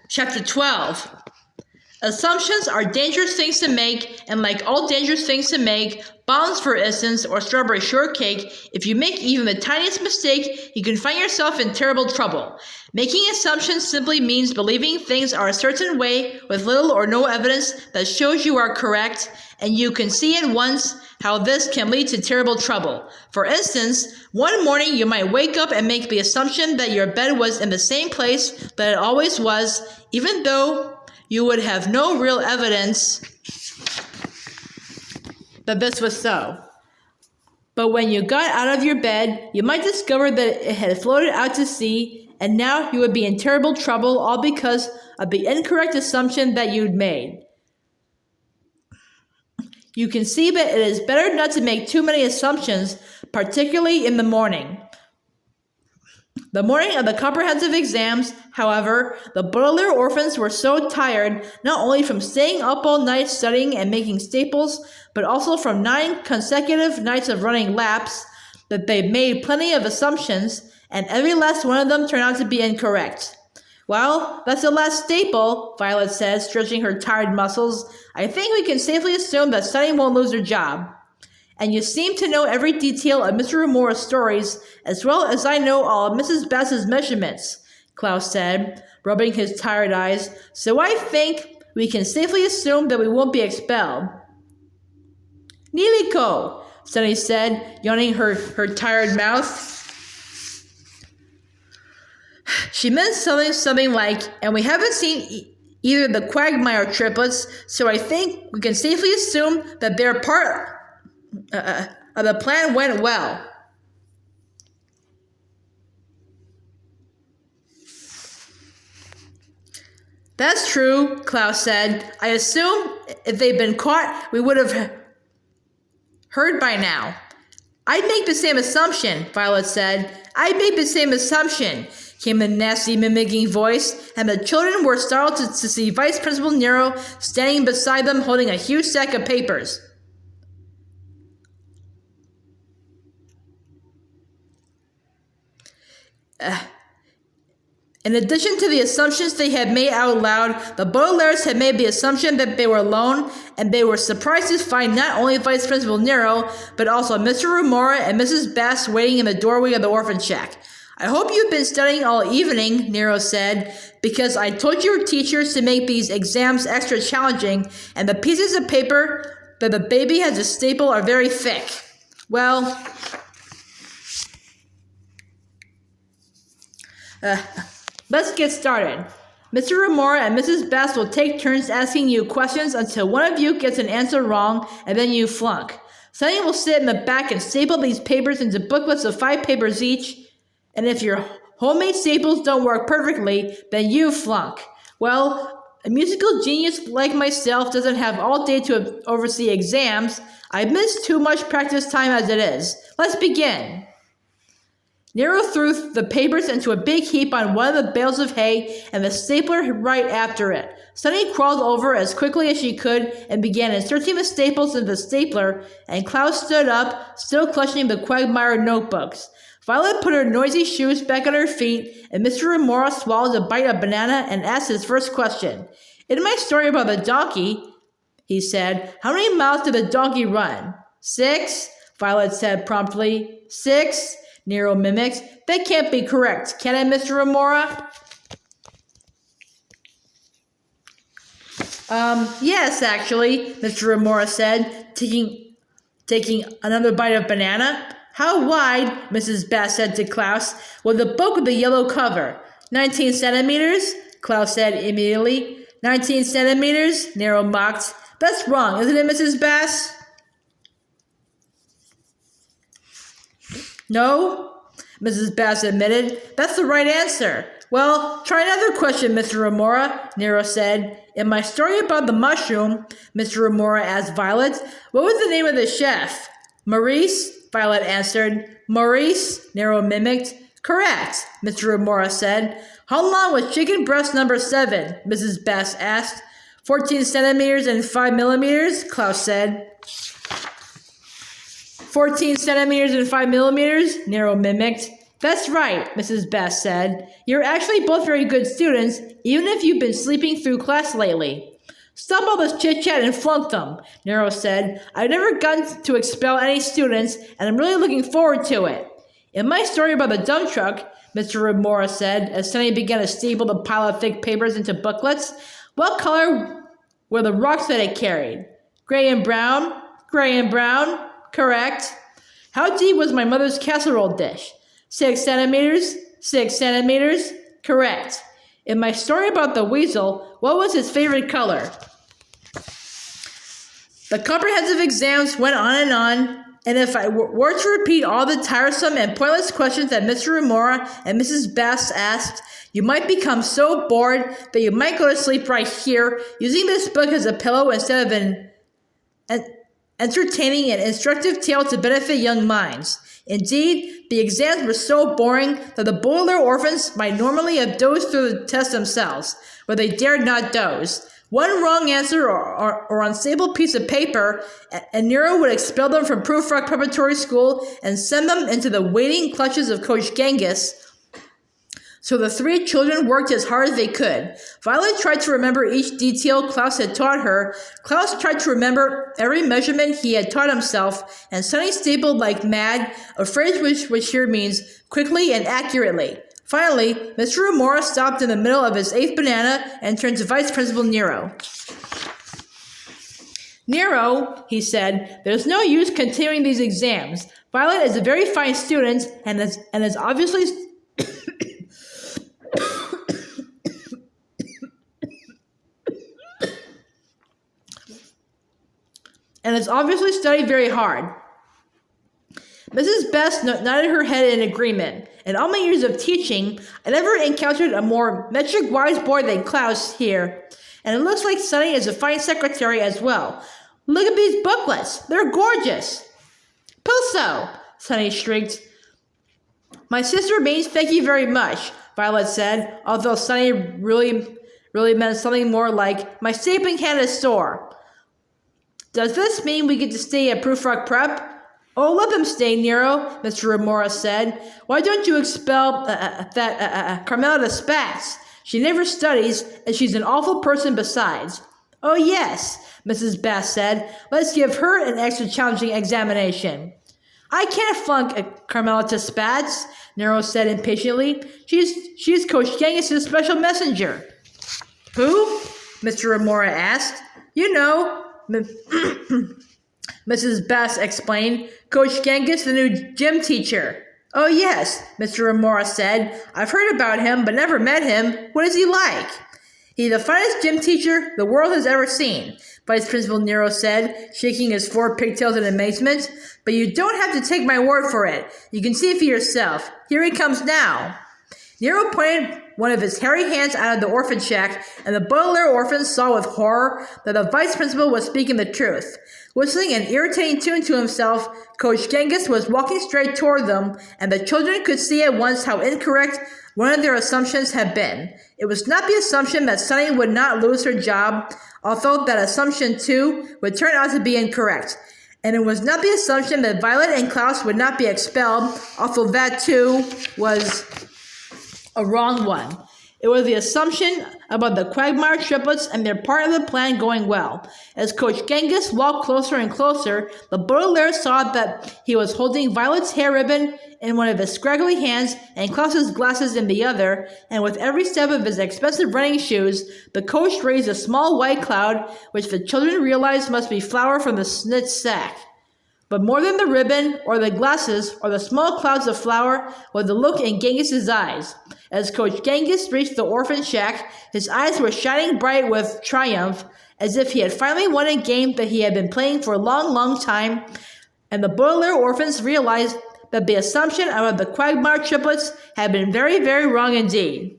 Chapter 12. Assumptions are dangerous things to make, and like all dangerous things to make, bombs for instance, or strawberry shortcake, if you make even the tiniest mistake, you can find yourself in terrible trouble. Making assumptions simply means believing things are a certain way with little or no evidence that shows you are correct, and you can see at once how this can lead to terrible trouble. For instance, one morning you might wake up and make the assumption that your bed was in the same place that it always was, even though you would have no real evidence that this was so. But when you got out of your bed, you might discover that it had floated out to sea, and now you would be in terrible trouble, all because of the incorrect assumption that you'd made. You can see that it is better not to make too many assumptions, particularly in the morning. The morning of the comprehensive exams, however, the Baudelaire orphans were so tired, not only from staying up all night studying and making staples, but also from 9 consecutive nights of running laps, that they made plenty of assumptions, and every last one of them turned out to be incorrect. Well, that's the last staple, Violet said, stretching her tired muscles. I think we can safely assume that Sunny won't lose her job. And you seem to know every detail of Mr. Remora's stories, as well as I know all of Mrs. Bass's measurements, Klaus said, rubbing his tired eyes, so I think we can safely assume that we won't be expelled. Niliko, Sunny said, yawning her tired mouth. She meant something like, and we haven't seen either the Quagmire triplets, so I think we can safely assume that their part of the plan went well. That's true, Klaus said. I assume if they'd been caught, we would have heard by now. I'd make the same assumption, Violet said. I'd make the same assumption, came the nasty mimicking voice, and the children were startled to see Vice Principal Nero standing beside them holding a huge stack of papers. In addition to the assumptions they had made out loud, the Baudelaires had made the assumption that they were alone, and they were surprised to find not only Vice Principal Nero, but also Mr. Remora and Mrs. Bass waiting in the doorway of the orphan shack. I hope you've been studying all evening, Nero said, because I told your teachers to make these exams extra challenging, and the pieces of paper that the baby has to staple are very thick. Well, let's get started. Mr. Remora and Mrs. Bass will take turns asking you questions until one of you gets an answer wrong, and then you flunk. Sunny will sit in the back and staple these papers into booklets of 5 papers each, and if your homemade staples don't work perfectly, then you flunk. Well, a musical genius like myself doesn't have all day to oversee exams. I miss too much practice time as it is. Let's begin. Nero threw the papers into a big heap on one of the bales of hay and the stapler right after it. Sunny crawled over as quickly as she could and began inserting the staples into the stapler, and Klaus stood up, still clutching the Quagmire notebooks. Violet put her noisy shoes back on her feet, and Mr. Remora swallowed a bite of banana and asked his first question. In my story about the donkey, he said, how many miles did the donkey run? 6, Violet said promptly. 6? Nero mimicked. That can't be correct, can it, Mr. Remora? Yes, actually, Mr. Remora said, taking another bite of banana. How wide, Mrs. Bass said to Klaus, was the book with the yellow cover? 19 centimeters, Klaus said immediately. 19 centimeters, Nero mocked. That's wrong, isn't it, Mrs. Bass? No, Mrs. Bass admitted. That's the right answer. Well, try another question, Mr. Remora, Nero said. In my story about the mushroom, Mr. Remora asked Violet, what was the name of the chef? Maurice, Violet answered. Maurice, Nero mimicked. Correct, Mr. Remora said. How long was chicken breast number 7? Mrs. Bass asked. 14 centimeters and 5 millimeters, Klaus said. 14 centimeters and 5 millimeters, Nero mimicked. That's right, Mrs. Best said. You're actually both very good students, even if you've been sleeping through class lately. Stop all this chit-chat and flunk them, Nero said. I've never gotten to expel any students, and I'm really looking forward to it. In my story about the dump truck, Mr. Remora said, as Sunny began to staple the pile of thick papers into booklets, what color were the rocks that it carried? Gray and brown? Gray and brown? Correct. How deep was my mother's casserole dish? 6 centimeters? 6 centimeters? Correct. In my story about the weasel, what was his favorite color? The comprehensive exams went on, and if I were to repeat all the tiresome and pointless questions that Mr. Remora and Mrs. Bass asked, you might become so bored that you might go to sleep right here, using this book as a pillow instead of an entertaining and instructive tale to benefit young minds. Indeed, the exams were so boring that the Baudelaire orphans might normally have dozed through the test themselves, but they dared not doze. One wrong answer or unstable piece of paper, and Nero would expel them from Prufrock Preparatory School and send them into the waiting clutches of Coach Genghis. So the three children worked as hard as they could. Violet tried to remember each detail Klaus had taught her. Klaus tried to remember every measurement he had taught himself, and Sunny stapled like mad, a phrase which here means quickly and accurately. Finally, Mr. Remora stopped in the middle of his 8th banana and turned to Vice Principal Nero. Nero, he said, there's no use continuing these exams. Violet is a very fine student and is obviously studied very hard. Mrs. Best nodded her head in agreement. In all my years of teaching, I never encountered a more metric-wise boy than Klaus here. And it looks like Sunny is a fine secretary as well. Look at these booklets. They're gorgeous. Pulso, Sunny shrieked. My sister means thank you very much, Violet said, although Sunny really meant something more like, my stapling hand is sore. Does this mean we get to stay at Prufrock Prep? Oh, let them stay, Nero, Mr. Remora said. Why don't you expel Carmela to Spats? She never studies, and she's an awful person besides. Oh, yes, Mrs. Bass said. Let's give her an extra challenging examination. I can't flunk Carmela to Spats, Nero said impatiently. She's Coach Genghis' special messenger. Who? Mr. Remora asked. You know, Mrs. Bass explained. Coach Genghis, the new gym teacher. Oh, yes, Mr. Remora said. I've heard about him, but never met him. What is he like? He's the finest gym teacher the world has ever seen, Vice Principal Nero said, shaking his 4 pigtails in amazement. But you don't have to take my word for it. You can see for yourself. Here he comes now. Nero pointed one of his hairy hands out of the orphan shack, and the Baudelaire orphans saw with horror that the vice principal was speaking the truth. Whistling an irritating tune to himself, Coach Genghis was walking straight toward them, and the children could see at once how incorrect one of their assumptions had been. It was not the assumption that Sunny would not lose her job, although that assumption, too, would turn out to be incorrect. And it was not the assumption that Violet and Klaus would not be expelled, although that, too, was a wrong one. It was the assumption about the Quagmire triplets and their part of the plan going well. As Coach Genghis walked closer and closer, the Baudelaire saw that he was holding Violet's hair ribbon in one of his scraggly hands and Klaus's glasses in the other, and with every step of his expensive running shoes, the coach raised a small white cloud, which the children realized must be flour from the snitch sack. But more than the ribbon, or the glasses, or the small clouds of flour, was the look in Genghis's eyes. As Coach Genghis reached the orphan shack, his eyes were shining bright with triumph, as if he had finally won a game that he had been playing for a long, long time, and the Baudelaire orphans realized that the assumption about the Quagmire triplets had been very, very wrong indeed.